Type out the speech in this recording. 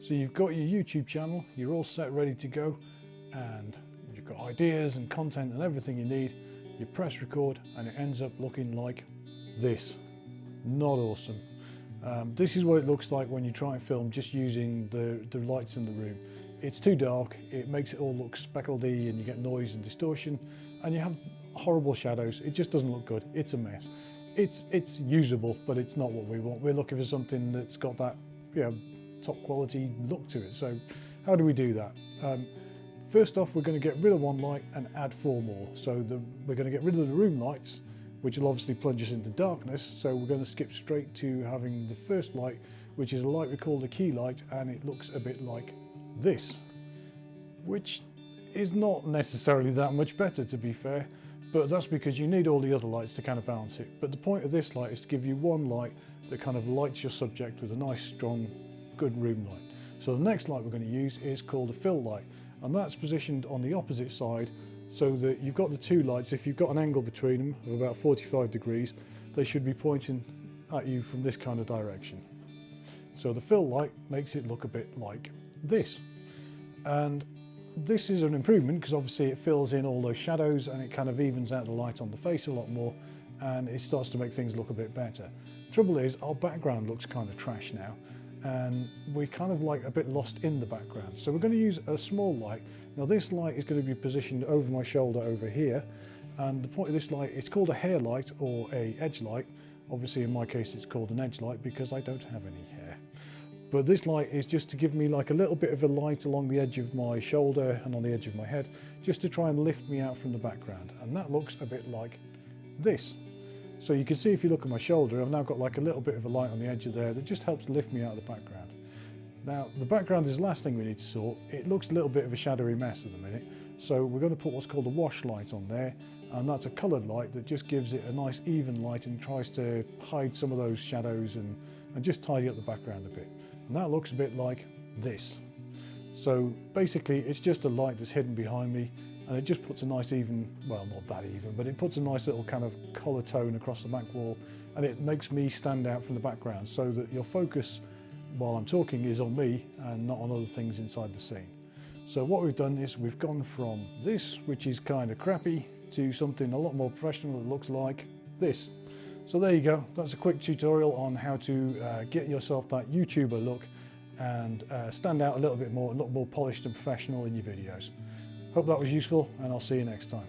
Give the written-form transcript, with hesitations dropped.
So you've got your YouTube channel, you're all set, ready to go, and you've got ideas and content and everything you need. You press record and it ends up looking like this. Not awesome. This is what it looks like when you try and film just using the lights in the room. It's too dark, it makes it all look speckledy, and you get noise and distortion, and you have horrible shadows. It just doesn't look good. It's a mess. It's usable, but it's not what we want. We're looking for something that's got that, top quality look to it. So how do we do that? First off, we're going to get rid of one light and add 4 more. So we're going to get rid of the room lights, which will obviously plunge us into darkness. So we're going to skip straight to having the first light, which is a light we call the key light, and it looks a bit like this, which is not necessarily that much better, to be fair, but that's because you need all the other lights to kind of balance it. But the point of this light is to give you one light that kind of lights your subject with a nice, strong, good room light. So the next light we're going to use is called a fill light, and that's positioned on the opposite side so that you've got the 2 lights. If you've got an angle between them of about 45 degrees, they should be pointing at you from this kind of direction. So the fill light makes it look a bit like this. And this is an improvement because obviously it fills in all those shadows and it kind of evens out the light on the face a lot more, and it starts to make things look a bit better. Trouble is, our background looks kind of trash now, and we're kind of like a bit lost in the background. So we're going to use a small light. Now this light is going to be positioned over my shoulder over here, and the point of this light, it's called a hair light or a edge light. Obviously in my case it's called an edge light because I don't have any hair. But this light is just to give me like a little bit of a light along the edge of my shoulder and on the edge of my head, just to try and lift me out from the background. And that looks a bit like this. So you can see if you look at my shoulder, I've now got like a little bit of a light on the edge of there that just helps lift me out of the background. Now the background is the last thing we need to sort. It looks a little bit of a shadowy mess at the minute. So we're going to put what's called a wash light on there, and that's a coloured light that just gives it a nice even light and tries to hide some of those shadows and just tidy up the background a bit. And that looks a bit like this. So basically it's just a light that's hidden behind me, and it just puts a nice even, well, not that even, but it puts a nice little kind of colour tone across the back wall, and it makes me stand out from the background so that your focus while I'm talking is on me and not on other things inside the scene. So what we've done is we've gone from this, which is kind of crappy, to something a lot more professional that looks like this. So there you go, that's a quick tutorial on how to get yourself that YouTuber look and stand out a little bit more and look more polished and professional in your videos. Hope that was useful, and I'll see you next time.